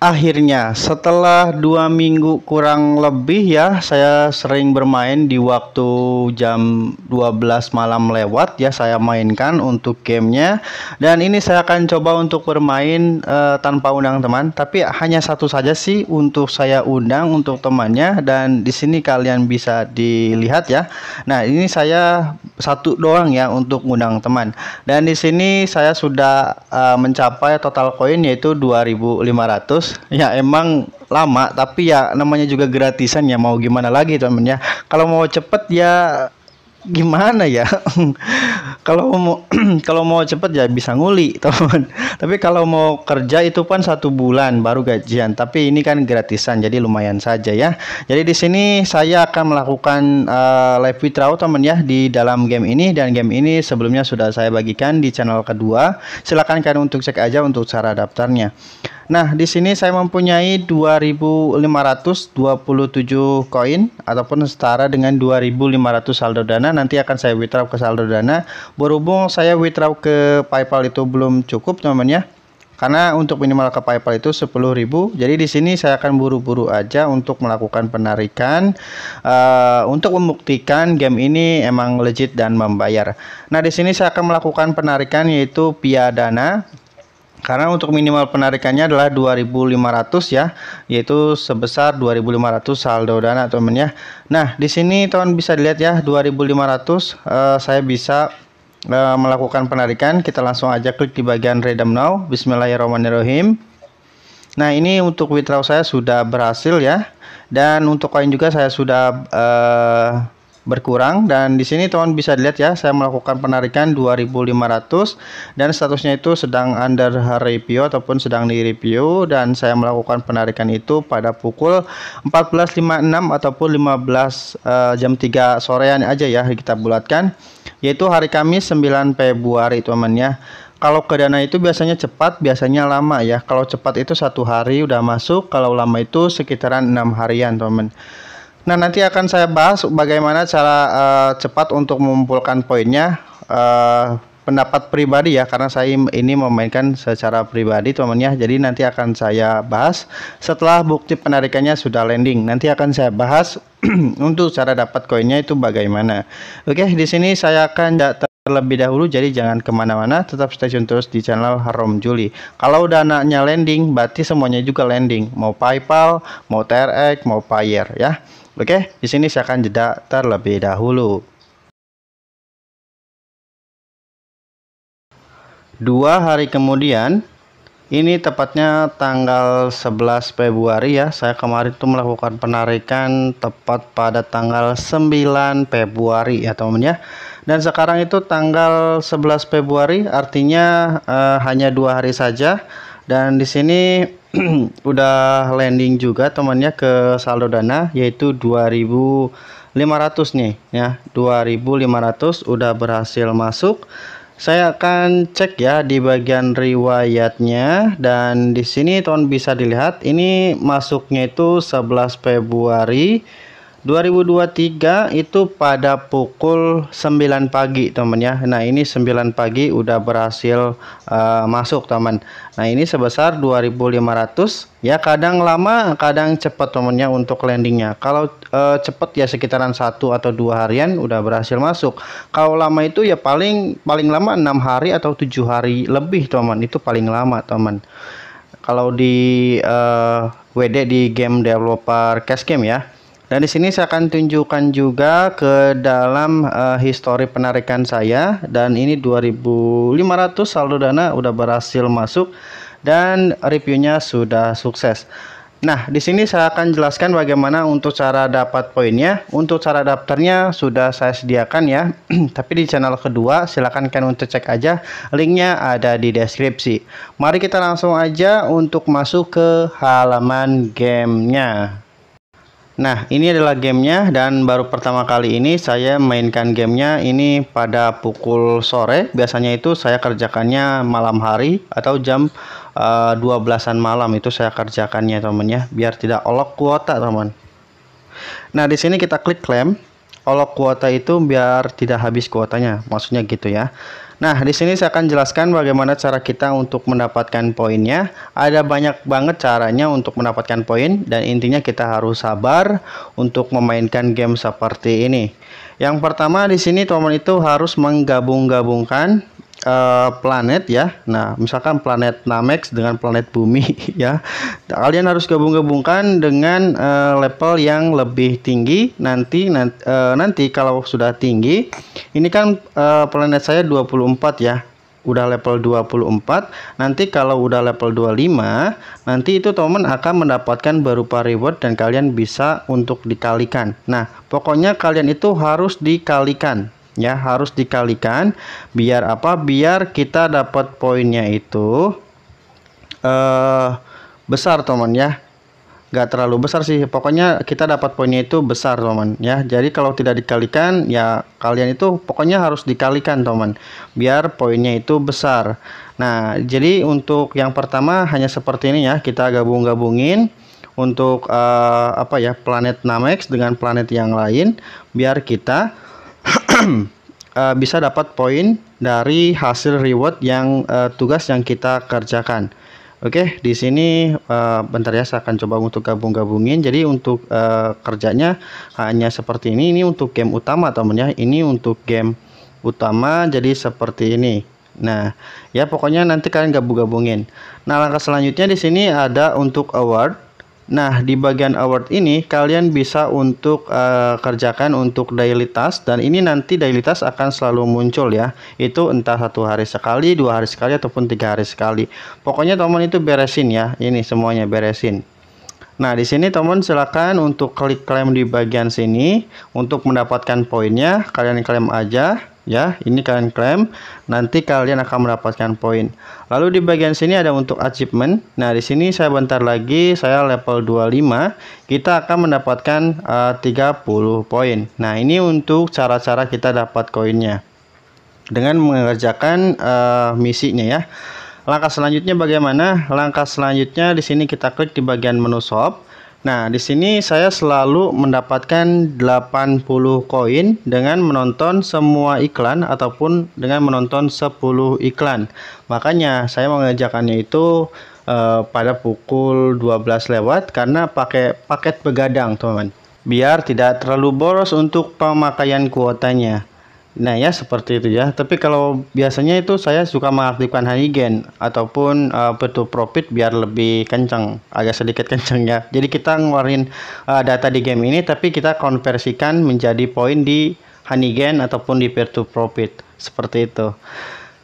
Akhirnya setelah 2 minggu kurang lebih ya, saya sering bermain di waktu jam 12 malam lewat ya, saya mainkan untuk gamenya. Dan ini saya akan coba untuk bermain tanpa undang teman, tapi hanya satu saja sih untuk saya undang untuk temannya. Dan di sini kalian bisa dilihat ya. Nah, ini saya satu doang ya untuk undang teman. Dan di sini saya sudah mencapai total koin yaitu 2.500. Ya emang lama, tapi ya namanya juga gratisan ya, mau gimana lagi temen ya. Kalau mau cepet ya gimana ya. Kalau mau kalau mau cepet ya bisa nguli teman. Tapi kalau mau kerja itu kan 1 bulan baru gajian, tapi ini kan gratisan jadi lumayan saja ya. Jadi di sini saya akan melakukan live withdraw teman ya di dalam game ini, dan game ini sebelumnya sudah saya bagikan di channel kedua. Silakan kalian untuk cek aja untuk cara daftarnya. Nah, di sini saya mempunyai 2.527 koin ataupun setara dengan 2.500 saldo dana. Nanti akan saya withdraw ke saldo dana. Berhubung saya withdraw ke PayPal itu belum cukup teman ya. Karena untuk minimal ke PayPal itu 10.000. Jadi di sini saya akan buru-buru aja untuk melakukan penarikan untuk membuktikan game ini emang legit dan membayar. Nah, di sini saya akan melakukan penarikan yaitu via Dana. Karena untuk minimal penarikannya adalah 2.500 ya, yaitu sebesar 2.500 saldo dana teman ya. Nah, di sini teman bisa dilihat ya, 2.500 saya bisa melakukan penarikan. Kita langsung aja klik di bagian redeem now. Bismillahirrahmanirrahim. Nah, ini untuk withdraw saya sudah berhasil ya. Dan untuk koin juga saya sudah berkurang, dan di sini teman bisa dilihat ya, saya melakukan penarikan 2.500 dan statusnya itu sedang under review ataupun sedang di review, dan saya melakukan penarikan itu pada pukul 14.56 ataupun 15 jam 3 sorean aja ya, kita bulatkan yaitu hari Kamis 9 Februari teman ya. Kalau ke Dana itu biasanya cepat, biasanya lama ya. Kalau cepat itu 1 hari udah masuk, kalau lama itu sekitaran 6 harian teman. Nah, nanti akan saya bahas bagaimana cara cepat untuk mengumpulkan poinnya, pendapat pribadi ya, karena saya ini memainkan secara pribadi teman ya. Jadi nanti akan saya bahas setelah bukti penarikannya sudah landing. Nanti akan saya bahas untuk cara dapat koinnya itu bagaimana. Oke, di sini saya akan terlebih dahulu, jadi jangan kemana-mana, tetap stay tune terus di channel Harom Juli. Kalau dananya landing, berarti semuanya juga landing, mau PayPal, mau TRX, mau Payer ya. Oke, di sini saya akan jeda terlebih dahulu. 2 hari kemudian, ini tepatnya tanggal 11 Februari ya. Saya kemarin tuh melakukan penarikan tepat pada tanggal 9 Februari ya teman ya. Dan sekarang itu tanggal 11 Februari, artinya hanya 2 hari saja. Dan di sini udah landing juga temannya ke saldo dana yaitu 2.500 nih ya. 2.500 udah berhasil masuk. Saya akan cek ya di bagian riwayatnya, dan di sini teman bisa dilihat ini masuknya itu 11 Februari 2023 itu pada pukul 9 pagi teman ya. Nah, ini 9 pagi udah berhasil masuk teman. Nah, ini sebesar 2.500 ya, kadang lama kadang cepat temennya untuk landingnya. Kalau cepat ya sekitaran 1 atau 2 harian udah berhasil masuk. Kalau lama itu ya paling lama 6 hari atau 7 hari lebih teman, itu paling lama teman. Kalau di WD di game developer cash game ya. Dan di sini saya akan tunjukkan juga ke dalam histori penarikan saya, dan ini 2.500 saldo dana udah berhasil masuk dan reviewnya sudah sukses. Nah, di sini saya akan jelaskan bagaimana untuk cara dapat poinnya. Untuk cara daftarnya sudah saya sediakan ya. Tapi di channel kedua silahkan kalian untuk cek aja, linknya ada di deskripsi. Mari kita langsung aja untuk masuk ke halaman gamenya. Nah, ini adalah gamenya, dan baru pertama kali ini saya mainkan gamenya ini pada pukul sore. Biasanya itu saya kerjakannya malam hari atau jam 12-an malam itu saya kerjakannya teman ya, biar tidak olok kuota teman. Nah, di sini kita klik claim. olok kuota itu biar tidak habis kuotanya, maksudnya gitu ya. Nah, di sini saya akan jelaskan bagaimana cara kita untuk mendapatkan poinnya. Ada banyak banget caranya untuk mendapatkan poin dan intinya kita harus sabar untuk memainkan game seperti ini. Yang pertama di sini teman itu harus menggabung-gabungkan planet ya. Nah, misalkan planet Namek dengan planet Bumi ya. Kalian harus gabung-gabungkan dengan level yang lebih tinggi. Nanti kalau sudah tinggi, ini kan planet saya 24 ya. Udah level 24. Nanti kalau udah level 25, nanti itu teman akan mendapatkan berupa reward dan kalian bisa untuk dikalikan. Nah, pokoknya kalian itu harus dikalikan. Ya, harus dikalikan biar apa? Biar kita dapat poinnya itu besar teman ya. Gak terlalu besar sih, pokoknya kita dapat poinnya itu besar teman ya. Jadi kalau tidak dikalikan ya kalian itu pokoknya harus dikalikan teman biar poinnya itu besar. Nah, jadi untuk yang pertama hanya seperti ini ya, kita gabung-gabungin untuk apa ya, planet Namek dengan planet yang lain biar kita bisa dapat poin dari hasil reward yang tugas yang kita kerjakan. Oke, di sini bentar ya, saya akan coba untuk gabung-gabungin. Jadi untuk kerjanya hanya seperti ini. Ini untuk game utama teman ya. Ini untuk game utama jadi seperti ini. Nah, ya pokoknya nanti kalian gabung-gabungin. Nah, langkah selanjutnya di sini ada untuk award. Nah, di bagian award ini kalian bisa untuk kerjakan untuk daily task, dan ini nanti daily task akan selalu muncul ya. Itu entah 1 hari sekali, 2 hari sekali, ataupun 3 hari sekali. Pokoknya teman itu beresin ya. Ini semuanya beresin. Nah, di sini teman silakan untuk klik klaim di bagian sini untuk mendapatkan poinnya. Kalian klaim aja ya. Ini kalian klaim, nanti kalian akan mendapatkan poin. Lalu di bagian sini ada untuk achievement. Nah, di sini saya bentar lagi saya level 25, kita akan mendapatkan 30 poin. Nah, ini untuk cara-cara kita dapat koinnya dengan mengerjakan misinya ya. Langkah selanjutnya bagaimana? Langkah selanjutnya di sini kita klik di bagian menu shop. Nah, di sini saya selalu mendapatkan 80 koin dengan menonton semua iklan ataupun dengan menonton 10 iklan. Makanya saya mengerjakannya itu pada pukul 12 lewat karena pakai paket begadang, teman. Biar tidak terlalu boros untuk pemakaian kuotanya. Nah ya seperti itu ya. Tapi kalau biasanya itu saya suka mengaktifkan Honeygen ataupun Peer Profit biar lebih kencang, agak sedikit kencang ya. Jadi kita ngeluarin data di game ini tapi kita konversikan menjadi poin di Honeygen ataupun di Peer Profit seperti itu.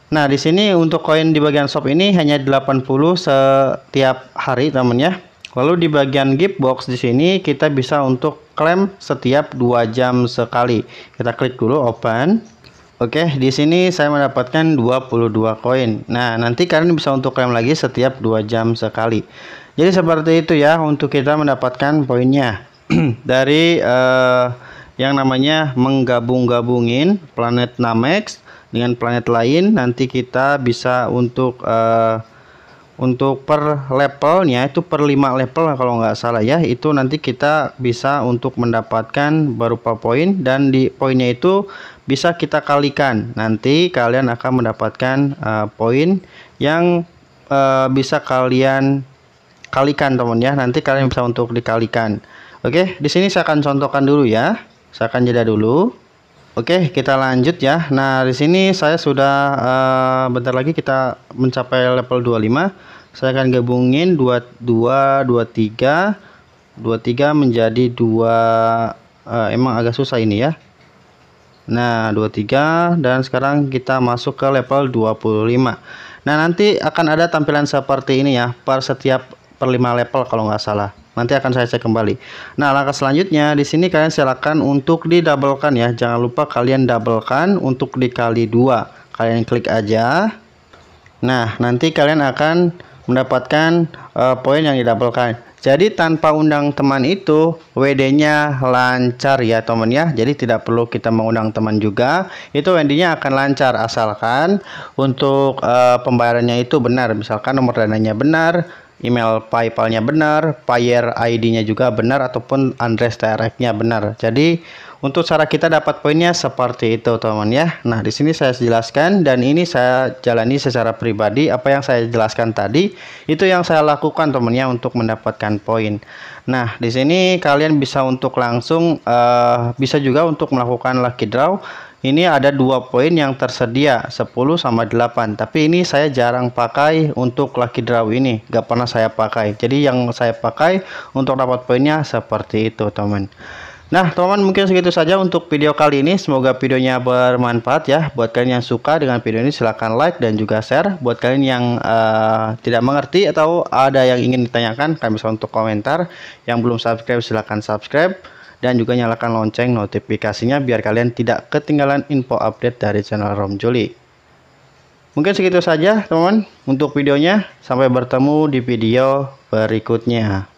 Nah, di sini untuk koin di bagian shop ini hanya 80 setiap hari teman ya. Lalu di bagian gift box di sini kita bisa untuk klaim setiap 2 jam sekali. Kita klik dulu open. Oke, di sini saya mendapatkan 22 koin. Nah, nanti kalian bisa untuk klaim lagi setiap 2 jam sekali. Jadi seperti itu ya untuk kita mendapatkan poinnya dari yang namanya menggabung-gabungin planet Namek dengan planet lain. Nanti kita bisa untuk per levelnya itu per 5 level kalau nggak salah ya, itu nanti kita bisa untuk mendapatkan berupa poin, dan di poinnya itu bisa kita kalikan. Nanti kalian akan mendapatkan poin yang bisa kalian kalikan teman ya. Nanti kalian bisa untuk dikalikan. Oke, di sini saya akan contohkan dulu ya. Saya akan jeda dulu. Oke, kita lanjut ya. Nah, di sini saya sudah bentar lagi kita mencapai level 25. Saya akan gabungin 22, 23, 23 menjadi 2. Emang agak susah ini ya. Nah, 23 dan sekarang kita masuk ke level 25. Nah, nanti akan ada tampilan seperti ini ya, per 5 level kalau nggak salah. Nanti akan saya cek kembali. Nah, langkah selanjutnya di sini kalian silakan untuk didoublekan ya. Jangan lupa kalian doublekan untuk dikali 2. Kalian klik aja. Nah, nanti kalian akan mendapatkan poin yang didoublekan. Jadi tanpa undang teman itu WD-nya lancar ya teman ya. Jadi tidak perlu kita mengundang teman juga. Itu WD-nya akan lancar asalkan untuk pembayarannya itu benar. Misalkan nomor dananya benar. email PayPal-nya benar, Payer ID-nya juga benar, ataupun address direct-nya benar. Jadi untuk cara kita dapat poinnya seperti itu, teman ya. Nah, di sini saya jelaskan dan ini saya jalani secara pribadi. Apa yang saya jelaskan tadi itu yang saya lakukan, teman ya, untuk mendapatkan poin. Nah, di sini kalian bisa untuk langsung bisa juga untuk melakukan lucky draw. Ini ada 2 poin yang tersedia 10 sama 8, tapi ini saya jarang pakai untuk lucky draw ini, gak pernah saya pakai. Jadi yang saya pakai untuk dapat poinnya seperti itu, teman. Nah, teman-teman, mungkin segitu saja untuk video kali ini. Semoga videonya bermanfaat ya. Buat kalian yang suka dengan video ini, silahkan like dan juga share. Buat kalian yang tidak mengerti atau ada yang ingin ditanyakan, kalian bisa untuk komentar. Yang belum subscribe, silahkan subscribe. Dan juga nyalakan lonceng notifikasinya biar kalian tidak ketinggalan info update dari channel Rom Juli. Mungkin segitu saja, teman-teman, untuk videonya. Sampai bertemu di video berikutnya.